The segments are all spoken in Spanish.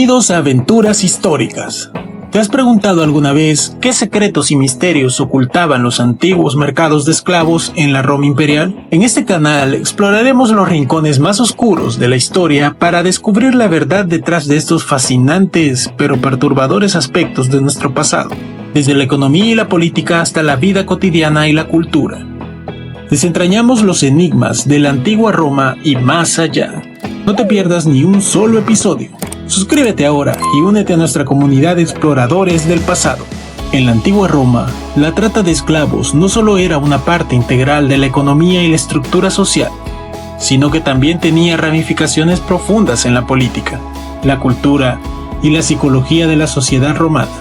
Bienvenidos a Aventuras Históricas. ¿Te has preguntado alguna vez qué secretos y misterios ocultaban los antiguos mercados de esclavos en la Roma imperial? En este canal exploraremos los rincones más oscuros de la historia para descubrir la verdad detrás de estos fascinantes pero perturbadores aspectos de nuestro pasado, desde la economía y la política hasta la vida cotidiana y la cultura. Desentrañamos los enigmas de la antigua Roma y más allá. No te pierdas ni un solo episodio. Suscríbete ahora y únete a nuestra comunidad de exploradores del pasado. En la antigua Roma, la trata de esclavos no solo era una parte integral de la economía y la estructura social, sino que también tenía ramificaciones profundas en la política, la cultura y la psicología de la sociedad romana.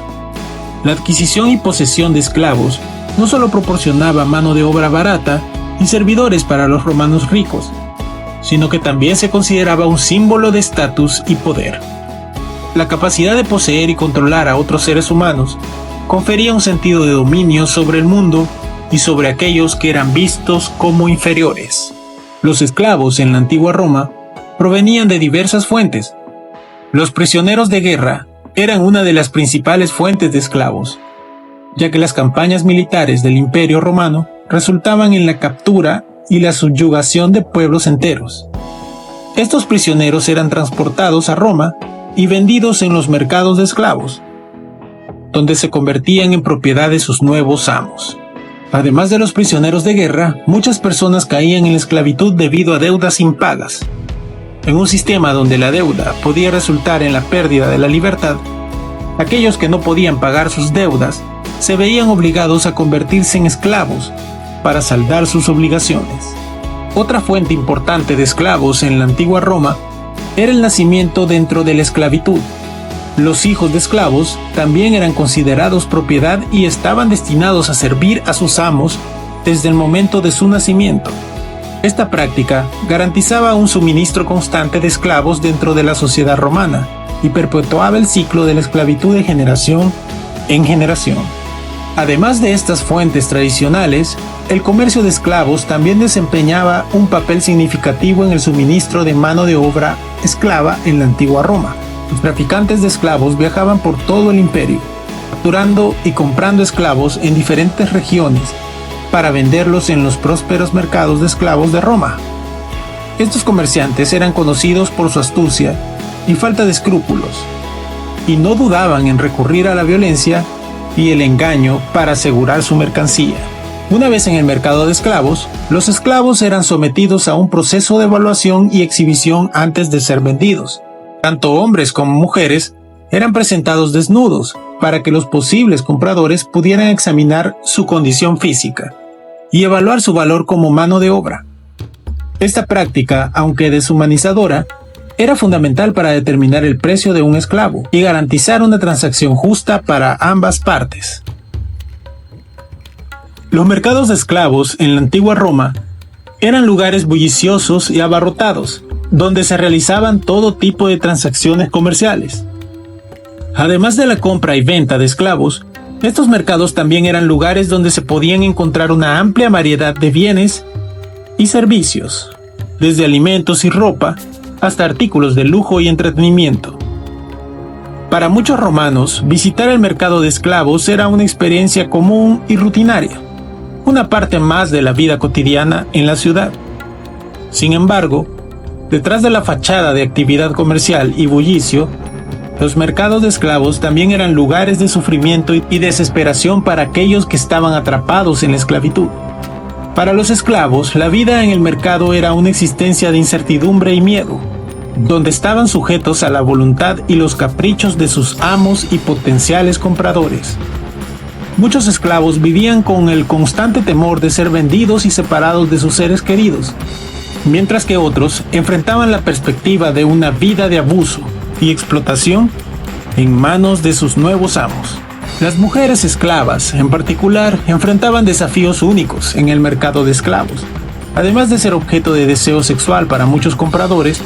La adquisición y posesión de esclavos no solo proporcionaba mano de obra barata y servidores para los romanos ricos, sino que también se consideraba un símbolo de estatus y poder. La capacidad de poseer y controlar a otros seres humanos confería un sentido de dominio sobre el mundo y sobre aquellos que eran vistos como inferiores. Los esclavos en la antigua Roma provenían de diversas fuentes. Los prisioneros de guerra eran una de las principales fuentes de esclavos, ya que las campañas militares del Imperio Romano resultaban en la captura y la subyugación de pueblos enteros. Estos prisioneros eran transportados a Roma y vendidos en los mercados de esclavos, donde se convertían en propiedad de sus nuevos amos. Además de los prisioneros de guerra, muchas personas caían en la esclavitud debido a deudas impagas. En un sistema donde la deuda podía resultar en la pérdida de la libertad, aquellos que no podían pagar sus deudas se veían obligados a convertirse en esclavos para saldar sus obligaciones. Otra fuente importante de esclavos en la antigua Roma era el nacimiento dentro de la esclavitud. Los hijos de esclavos también eran considerados propiedad y estaban destinados a servir a sus amos desde el momento de su nacimiento. Esta práctica garantizaba un suministro constante de esclavos dentro de la sociedad romana y perpetuaba el ciclo de la esclavitud de generación en generación. Además de estas fuentes tradicionales, el comercio de esclavos también desempeñaba un papel significativo en el suministro de mano de obra esclava en la antigua Roma. Los traficantes de esclavos viajaban por todo el imperio, capturando y comprando esclavos en diferentes regiones para venderlos en los prósperos mercados de esclavos de Roma. Estos comerciantes eran conocidos por su astucia y falta de escrúpulos, y no dudaban en recurrir a la violencia y el engaño para asegurar su mercancía. Una vez en el mercado de esclavos, los esclavos eran sometidos a un proceso de evaluación y exhibición antes de ser vendidos. Tanto hombres como mujeres eran presentados desnudos para que los posibles compradores pudieran examinar su condición física y evaluar su valor como mano de obra. Esta práctica, aunque deshumanizadora, era fundamental para determinar el precio de un esclavo y garantizar una transacción justa para ambas partes. Los mercados de esclavos en la antigua Roma eran lugares bulliciosos y abarrotados, donde se realizaban todo tipo de transacciones comerciales. Además de la compra y venta de esclavos, estos mercados también eran lugares donde se podían encontrar una amplia variedad de bienes y servicios, desde alimentos y ropa hasta artículos de lujo y entretenimiento. Para muchos romanos, visitar el mercado de esclavos era una experiencia común y rutinaria, una parte más de la vida cotidiana en la ciudad. Sin embargo, detrás de la fachada de actividad comercial y bullicio, los mercados de esclavos también eran lugares de sufrimiento y desesperación para aquellos que estaban atrapados en la esclavitud. Para los esclavos, la vida en el mercado era una existencia de incertidumbre y miedo, donde estaban sujetos a la voluntad y los caprichos de sus amos y potenciales compradores. Muchos esclavos vivían con el constante temor de ser vendidos y separados de sus seres queridos, mientras que otros enfrentaban la perspectiva de una vida de abuso y explotación en manos de sus nuevos amos. Las mujeres esclavas, en particular, enfrentaban desafíos únicos en el mercado de esclavos. Además de ser objeto de deseo sexual para muchos compradores,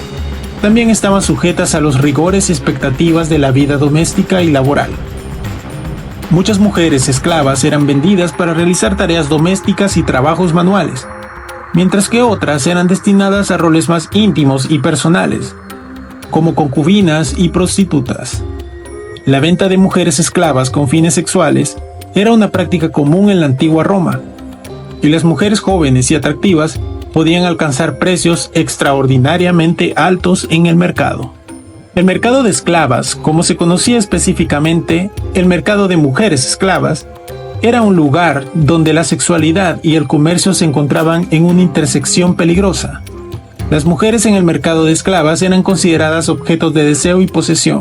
también estaban sujetas a los rigores y expectativas de la vida doméstica y laboral. Muchas mujeres esclavas eran vendidas para realizar tareas domésticas y trabajos manuales, mientras que otras eran destinadas a roles más íntimos y personales, como concubinas y prostitutas. La venta de mujeres esclavas con fines sexuales era una práctica común en la antigua Roma, y las mujeres jóvenes y atractivas podían alcanzar precios extraordinariamente altos en el mercado. El mercado de esclavas, como se conocía específicamente el mercado de mujeres esclavas, era un lugar donde la sexualidad y el comercio se encontraban en una intersección peligrosa. Las mujeres en el mercado de esclavas eran consideradas objetos de deseo y posesión,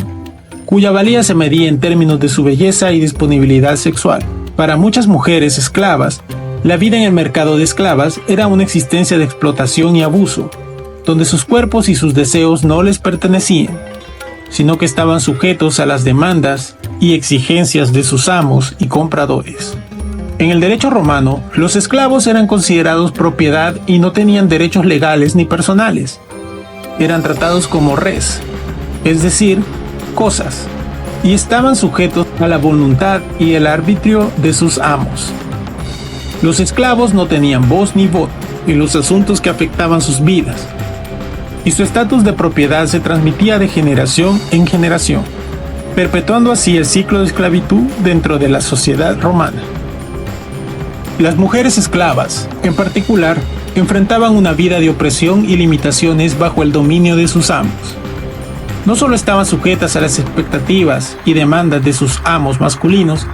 cuya valía se medía en términos de su belleza y disponibilidad sexual. Para muchas mujeres esclavas, la vida en el mercado de esclavas era una existencia de explotación y abuso, donde sus cuerpos y sus deseos no les pertenecían, sino que estaban sujetos a las demandas y exigencias de sus amos y compradores. En el derecho romano, los esclavos eran considerados propiedad y no tenían derechos legales ni personales. Eran tratados como res, es decir, cosas, y estaban sujetos a la voluntad y el arbitrio de sus amos. Los esclavos no tenían voz ni voto en los asuntos que afectaban sus vidas, y su estatus de propiedad se transmitía de generación en generación, perpetuando así el ciclo de esclavitud dentro de la sociedad romana. Las mujeres esclavas, en particular, enfrentaban una vida de opresión y limitaciones bajo el dominio de sus amos. No solo estaban sujetas a las expectativas y demandas de sus amos masculinos,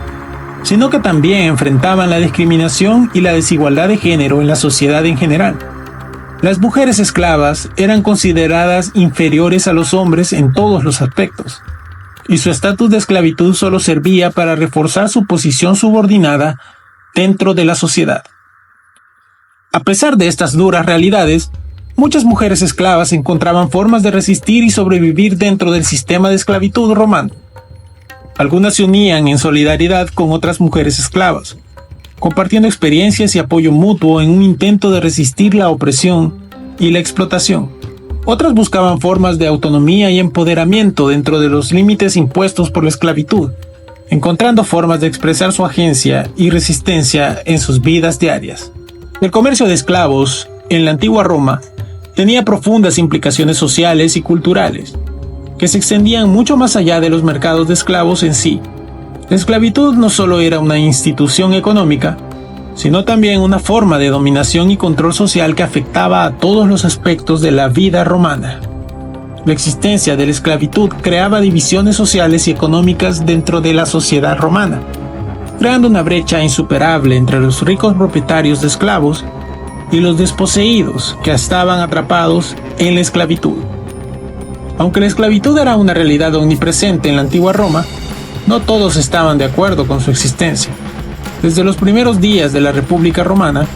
sino que también enfrentaban la discriminación y la desigualdad de género en la sociedad en general. Las mujeres esclavas eran consideradas inferiores a los hombres en todos los aspectos, y su estatus de esclavitud solo servía para reforzar su posición subordinada dentro de la sociedad. A pesar de estas duras realidades, muchas mujeres esclavas encontraban formas de resistir y sobrevivir dentro del sistema de esclavitud romano. Algunas se unían en solidaridad con otras mujeres esclavas, compartiendo experiencias y apoyo mutuo en un intento de resistir la opresión y la explotación. Otras buscaban formas de autonomía y empoderamiento dentro de los límites impuestos por la esclavitud, encontrando formas de expresar su agencia y resistencia en sus vidas diarias. El comercio de esclavos en la antigua Roma tenía profundas implicaciones sociales y culturales, que se extendían mucho más allá de los mercados de esclavos en sí. La esclavitud no solo era una institución económica, sino también una forma de dominación y control social que afectaba a todos los aspectos de la vida romana. La existencia de la esclavitud creaba divisiones sociales y económicas dentro de la sociedad romana, creando una brecha insuperable entre los ricos propietarios de esclavos y los desposeídos que estaban atrapados en la esclavitud. Aunque la esclavitud era una realidad omnipresente en la antigua Roma, no todos estaban de acuerdo con su existencia. Desde los primeros días de la República Romana,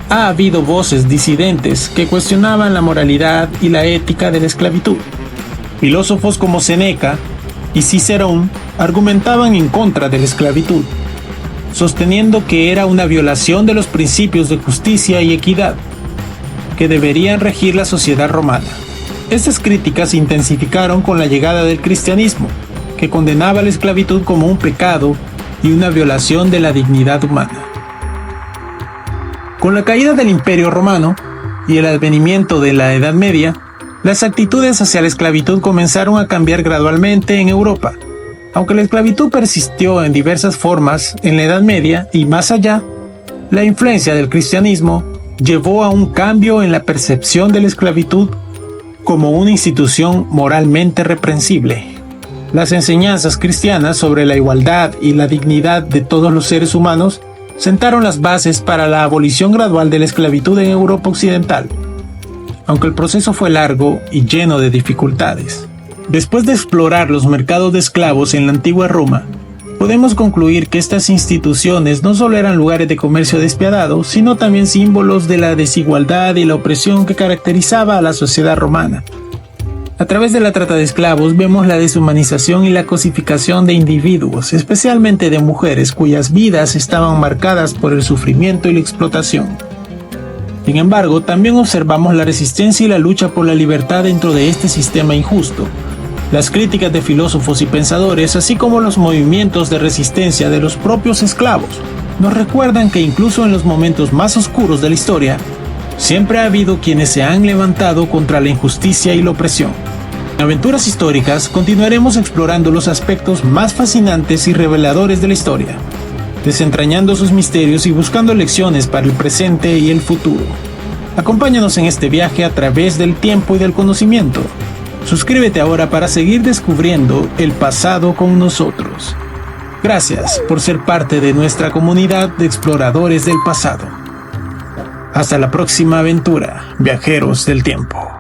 ha habido voces disidentes que cuestionaban la moralidad y la ética de la esclavitud. Filósofos como Séneca y Cicerón argumentaban en contra de la esclavitud, sosteniendo que era una violación de los principios de justicia y equidad que deberían regir la sociedad romana. Estas críticas se intensificaron con la llegada del cristianismo, que condenaba la esclavitud como un pecado y una violación de la dignidad humana. Con la caída del Imperio Romano y el advenimiento de la Edad Media, las actitudes hacia la esclavitud comenzaron a cambiar gradualmente en Europa. Aunque la esclavitud persistió en diversas formas en la Edad Media y más allá, la influencia del cristianismo llevó a un cambio en la percepción de la esclavitud como una institución moralmente reprensible. Las enseñanzas cristianas sobre la igualdad y la dignidad de todos los seres humanos sentaron las bases para la abolición gradual de la esclavitud en Europa Occidental, aunque el proceso fue largo y lleno de dificultades. Después de explorar los mercados de esclavos en la antigua Roma, podemos concluir que estas instituciones no solo eran lugares de comercio despiadado, sino también símbolos de la desigualdad y la opresión que caracterizaba a la sociedad romana. A través de la trata de esclavos vemos la deshumanización y la cosificación de individuos, especialmente de mujeres cuyas vidas estaban marcadas por el sufrimiento y la explotación. Sin embargo, también observamos la resistencia y la lucha por la libertad dentro de este sistema injusto. Las críticas de filósofos y pensadores, así como los movimientos de resistencia de los propios esclavos, nos recuerdan que incluso en los momentos más oscuros de la historia, siempre ha habido quienes se han levantado contra la injusticia y la opresión. En Aventuras Históricas continuaremos explorando los aspectos más fascinantes y reveladores de la historia, desentrañando sus misterios y buscando lecciones para el presente y el futuro. Acompáñanos en este viaje a través del tiempo y del conocimiento. Suscríbete ahora para seguir descubriendo el pasado con nosotros. Gracias por ser parte de nuestra comunidad de exploradores del pasado. Hasta la próxima aventura, viajeros del tiempo.